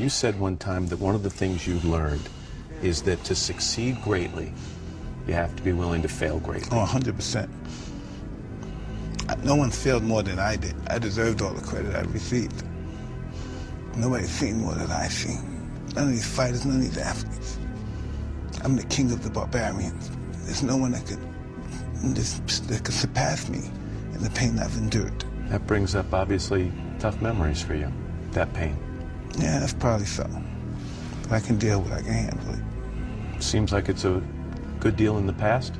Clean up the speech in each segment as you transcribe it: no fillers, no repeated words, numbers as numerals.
You said one time that one of the things you've learned is that to succeed greatly, you have to be willing to fail greatly. Oh, 100%. No one failed more than I did. I deserved all the credit I received. Nobody's seen more than I've seen. None of these fighters, none of these athletes. I'm the king of the barbarians. There's no one that could surpass me in the pain I've endured. That brings up, obviously, tough memories for you, that pain. Yeah, that's probably so. But I can deal with it, I can handle it. Seems like it's a good deal in the past?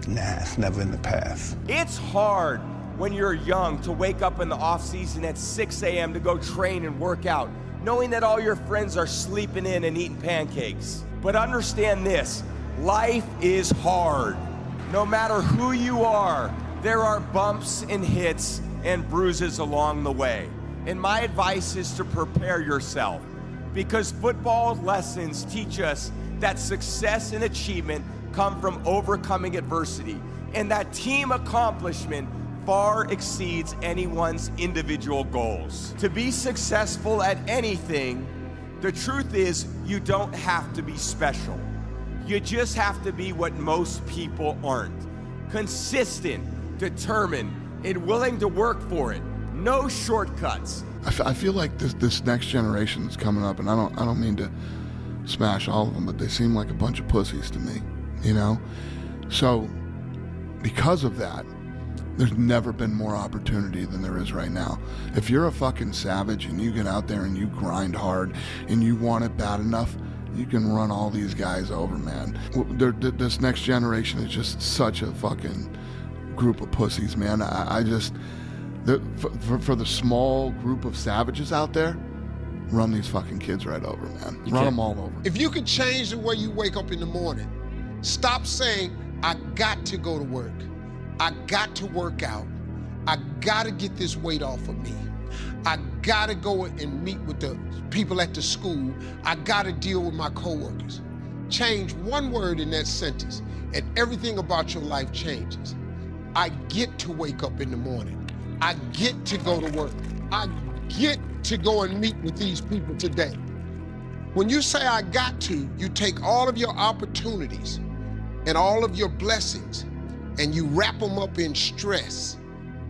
Nah, it's never in the past. It's hard when you're young to wake up in the off season at 6 a.m. to go train and work out, knowing that all your friends are sleeping in and eating pancakes. But understand this, life is hard. No matter who you are, there are bumps and hits and bruises along the way. And my advice is to prepare yourself, because football lessons teach us that success and achievement come from overcoming adversity, and that team accomplishment far exceeds anyone's individual goals. To be successful at anything, the truth is you don't have to be special. You just have to be what most people aren't. Consistent, determined, and willing to work for it. No shortcuts. I feel like this next generation that's coming up, and I don't mean to smash all of them, but they seem like a bunch of pussies to me, you know? So because of that, there's never been more opportunity than there is right now. If you're a fucking savage and you get out there and you grind hard and you want it bad enough, you can run all these guys over, man. This next generation is just such a fucking group of pussies, man. I just, for the small group of savages out there, run these fucking kids right over, man. Run them all over. If you could change the way you wake up in the morning, stop saying, I got to go to work. I got to work out. I gotta get this weight off of me. I gotta go and meet with the people at the school. I gotta deal with my coworkers. Change one word in that sentence and everything about your life changes. I get to wake up in the morning. I get to go to work. I get to go and meet with these people today. When you say I got to, you take all of your opportunities and all of your blessings and you wrap them up in stress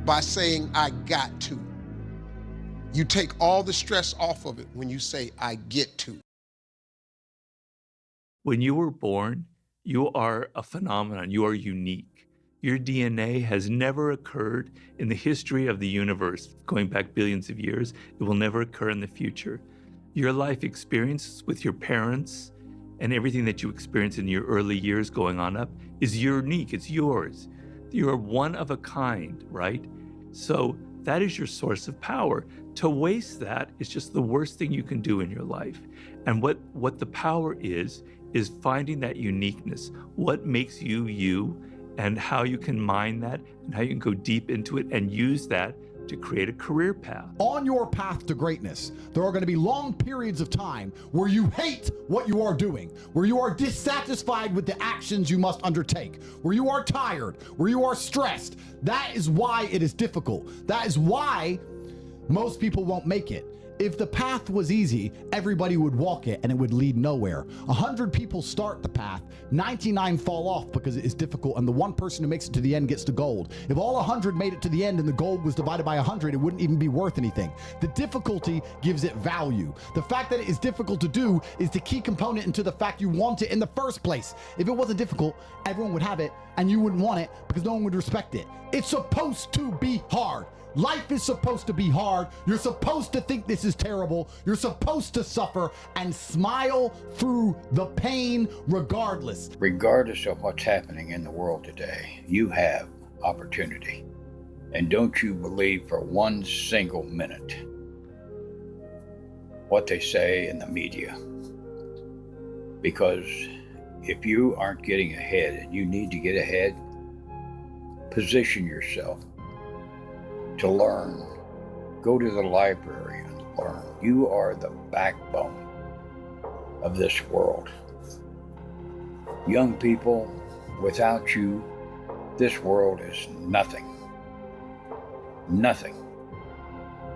by saying, I got to. You take all the stress off of it when you say, I get to. When you were born, you are a phenomenon. You are unique. Your DNA has never occurred in the history of the universe, going back billions of years. It will never occur in the future. Your life experiences with your parents and everything that you experience in your early years going on up is unique, it's yours. You're one of a kind, right? So that is your source of power. To waste that is just the worst thing you can do in your life. And what the power is finding that uniqueness, what makes you you, and how you can mine that, and how you can go deep into it and use that to create a career path. On your path to greatness, there are going to be long periods of time where you hate what you are doing, where you are dissatisfied with the actions you must undertake, where you are tired, where you are stressed. That is why it is difficult. That is why most people won't make it. If the path was easy, everybody would walk it and it would lead nowhere. 100 people start the path, 99 fall off because it is difficult, and the one person who makes it to the end gets the gold. If all 100 made it to the end and the gold was divided by 100, it wouldn't even be worth anything. The difficulty gives it value. The fact that it is difficult to do is the key component into the fact you want it in the first place. If it wasn't difficult, everyone would have it and you wouldn't want it because no one would respect it. It's supposed to be hard. Life is supposed to be hard. You're supposed to think this is terrible. You're supposed to suffer and smile through the pain regardless. Regardless of what's happening in the world today, you have opportunity. And don't you believe for one single minute what they say in the media. Because if you aren't getting ahead and you need to get ahead, position yourself to learn. Go to the library and learn. You are the backbone of this world. Young people, without you, this world is nothing. Nothing.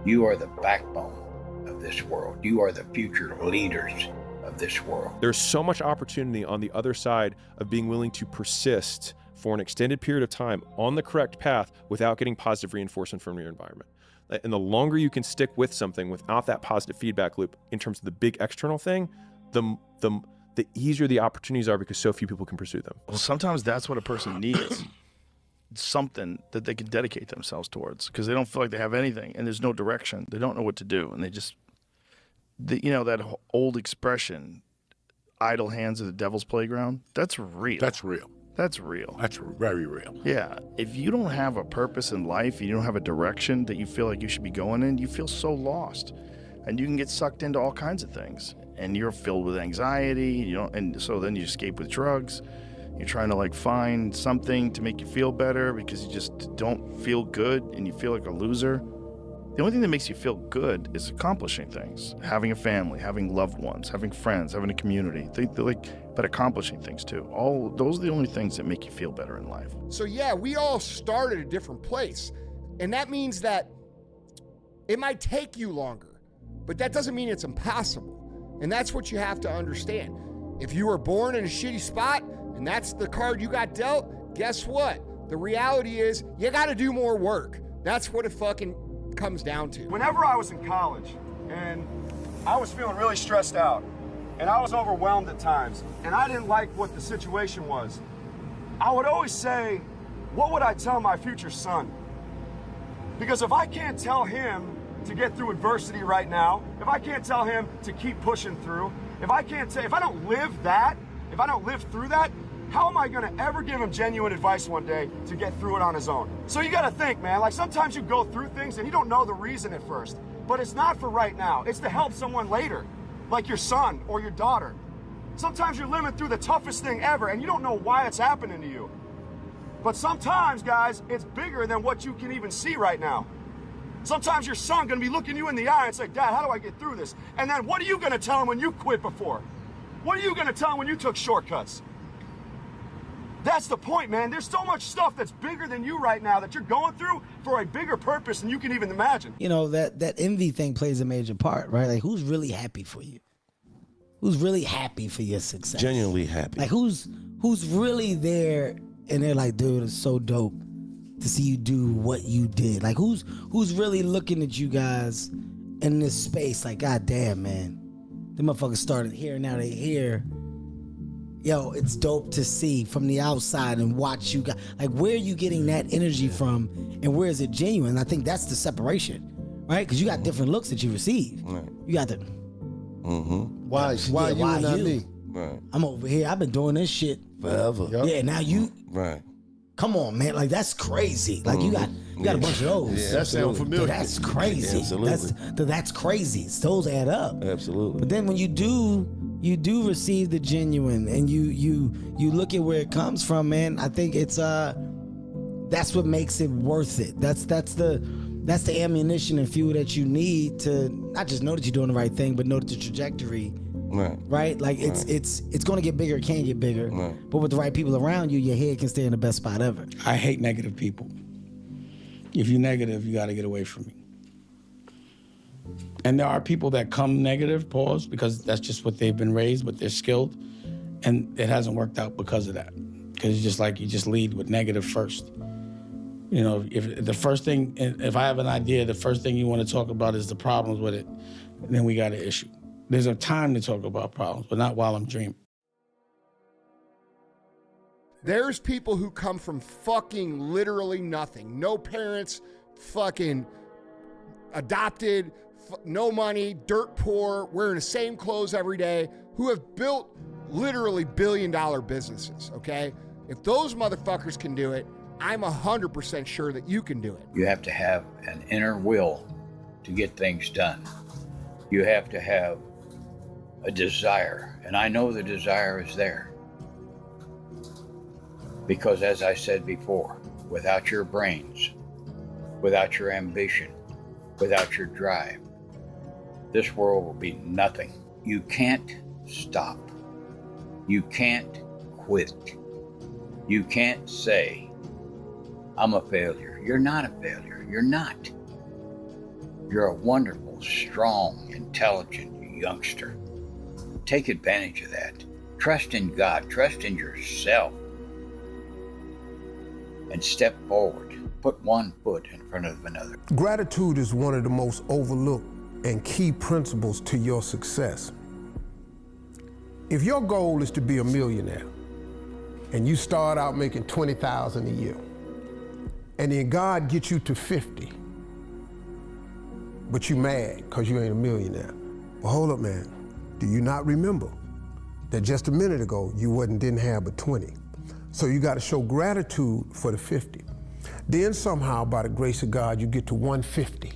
You are the backbone of of this world. You are the future leaders of this world. There's so much opportunity on the other side of being willing to persist for an extended period of time on the correct path without getting positive reinforcement from your environment. And the longer you can stick with something without that positive feedback loop in terms of the big external thing, the easier the opportunities are because so few people can pursue them. Well, sometimes that's what a person needs. Something that they can dedicate themselves towards, because they don't feel like they have anything and there's no direction. They don't know what to do, and they just, that old expression, idle hands at the devil's playground, that's real. That's real. That's real. That's very real. Yeah. If you don't have a purpose in life, you don't have a direction that you feel like you should be going in, you feel so lost. And you can get sucked into all kinds of things. And you're filled with anxiety, and so then you escape with drugs. You're trying to find something to make you feel better because you just don't feel good and you feel like a loser. The only thing that makes you feel good is accomplishing things, having a family, having loved ones, having friends, having a community. But accomplishing things too. All those are the only things that make you feel better in life. So yeah, we all start at a different place. And that means that it might take you longer, but that doesn't mean it's impossible. And that's what you have to understand. If you were born in a shitty spot and that's the card you got dealt, guess what? The reality is you got to do more work. That's what it fucking comes down to. Whenever I was in college and I was feeling really stressed out and I was overwhelmed at times and I didn't like what the situation was, I would always say, what would I tell my future son? Because if I can't tell him to get through adversity right now, if I can't tell him to keep pushing through, if I don't live that, if I don't live through that, how am I gonna ever give him genuine advice one day to get through it on his own? So you gotta think, man, sometimes you go through things and you don't know the reason at first, but it's not for right now. It's to help someone later, like your son or your daughter. Sometimes you're living through the toughest thing ever and you don't know why it's happening to you. But sometimes, guys, it's bigger than what you can even see right now. Sometimes your son gonna be looking you in the eye and say, Dad, how do I get through this? And then what are you gonna tell him when you quit before? What are you gonna tell him when you took shortcuts? That's the point, man. There's so much stuff that's bigger than you right now that you're going through for a bigger purpose than you can even imagine. That envy thing plays a major part, right? Who's really happy for you? Who's really happy for your success? Genuinely happy. Who's really there and they're like, dude, it's so dope to see you do what you did. Who's really looking at you guys in this space God damn, man. The motherfuckers started here, now they here. Yo, it's dope to see from the outside and watch you guys. Where are you getting that energy from and where is it genuine? I think that's the separation, right? Because you got different looks that you receive. Right. You got the... Why you and not me? Right. I'm over here. I've been doing this shit forever. Yep. Yeah, now you... Right. Come on, man. That's crazy. You got a bunch of those. Yeah, that sounds familiar. That's crazy. Absolutely. That's crazy. Those add up. Absolutely. But then when you do receive the genuine and you look at where it comes from, man, I think it's that's what makes it worth it. That's the ammunition and fuel that you need to not just know that you're doing the right thing, but know the trajectory. Right? It's going to get bigger, it can get bigger. Right. But with the right people around you, your head can stay in the best spot ever. I hate negative people. If you're negative, you got to get away from me. And there are people that come negative, because that's just what they've been raised, but they're skilled. And it hasn't worked out because of that. Because you just lead with negative first. If I have an idea, the first thing you want to talk about is the problems with it, then we got an issue. There's a time to talk about problems, but not while I'm dreaming. There's people who come from fucking literally nothing. No parents, fucking adopted, no money, dirt poor, wearing the same clothes every day, who have built literally billion-dollar businesses, okay? If those motherfuckers can do it, I'm 100% sure that you can do it. You have to have an inner will to get things done. You have to have a desire, and I know the desire is there. Because as I said before, without your brains, without your ambition, without your drive, this world will be nothing. You can't stop. You can't quit. You can't say, I'm a failure. You're not a failure. You're not. You're a wonderful strong, intelligent youngster. Take advantage of that. Trust in God, trust in yourself, and step forward. Put one foot in front of another. Gratitude is one of the most overlooked and key principles to your success. If your goal is to be a millionaire, and you start out making $20,000 a year, and then God gets you to 50, but you mad because you ain't a millionaire. Well, hold up, man. Do you not remember that just a minute ago you didn't have but 20? So you got to show gratitude for the 50. Then somehow, by the grace of God, you get to 150.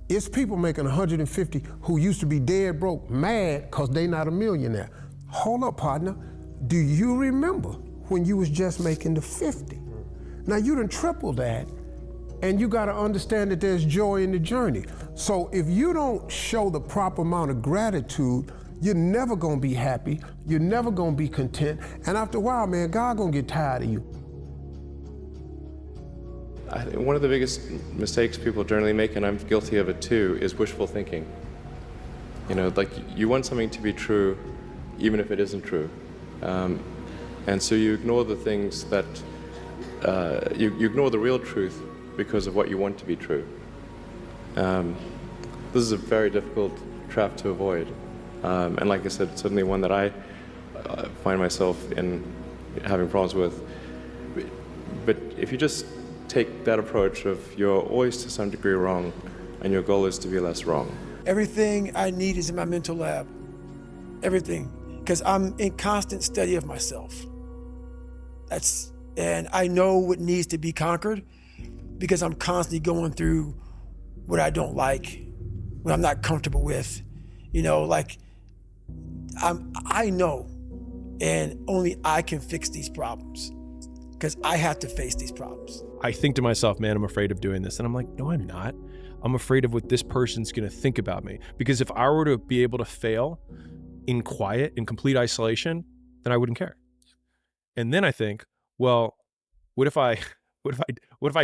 It's people making 150 who used to be dead broke, mad because they not a millionaire. Hold up, partner. Do you remember when you was just making the 50? Now you done triple that, and you gotta understand that there's joy in the journey. So if you don't show the proper amount of gratitude, you're never gonna be happy, you're never gonna be content, and after a while, man, God gonna get tired of you. I think one of the biggest mistakes people generally make, and I'm guilty of it too, is wishful thinking. You know, like you want something to be true, even if it isn't true. And so you ignore the things that, you ignore the real truth because of what you want to be true. This is a very difficult trap to avoid. And like I said, it's certainly one that I find myself in having problems with. But if you just take that approach of you're always to some degree wrong, and your goal is to be less wrong. Everything I need is in my mental lab. Everything. Because I'm in constant study of myself. And I know what needs to be conquered because I'm constantly going through what I don't like, what I'm not comfortable with. You know, like I know, and only I can fix these problems because I have to face these problems. I think to myself, man, I'm afraid of doing this. And I'm like, no, I'm not. I'm afraid of what this person's gonna think about me. Because if I were to be able to fail in quiet, in complete isolation, then I wouldn't care. And then I think, well, what if I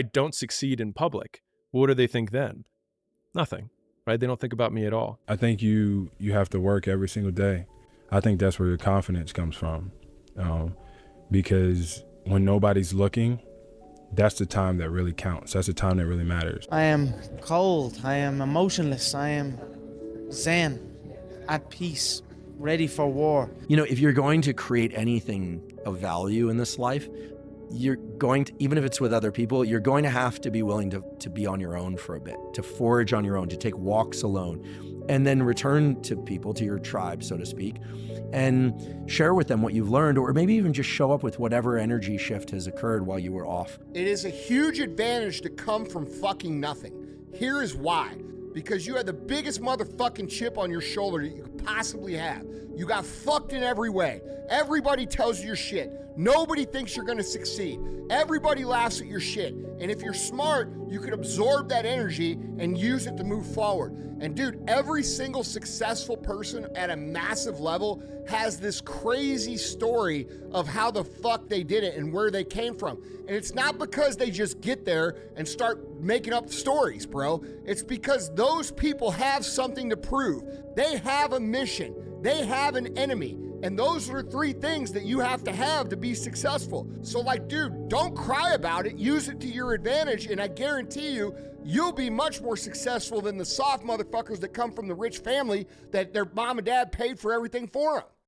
don't succeed in public? What do they think then? Nothing, right? They don't think about me at all. I think you have to work every single day. I think that's where your confidence comes from. Because when nobody's looking, that's the time that really counts. That's the time that really matters. I am cold. I am emotionless. I am zen, at peace, ready for war. You know, if you're going to create anything of value in this life, you're going to, even if it's with other people, you're going to have to be willing to be on your own for a bit, to forage on your own, to take walks alone, and then return to people, to your tribe, so to speak, and share with them what you've learned, or maybe even just show up with whatever energy shift has occurred while you were off. It is a huge advantage to come from fucking nothing. Here is why. Because you had the biggest motherfucking chip on your shoulder that you could possibly have. You got fucked in every way. Everybody tells you your shit. Nobody thinks you're gonna succeed. Everybody laughs at your shit. And if you're smart, you could absorb that energy and use it to move forward. And dude, every single successful person at a massive level has this crazy story of how the fuck they did it and where they came from. And it's not because they just get there and start making up stories, bro. It's because those people have something to prove. They have a mission. They have an enemy. And those are the three things that you have to be successful. So like, dude, don't cry about it. Use it to your advantage. And I guarantee you, you'll be much more successful than the soft motherfuckers that come from the rich family that their mom and dad paid for everything for them.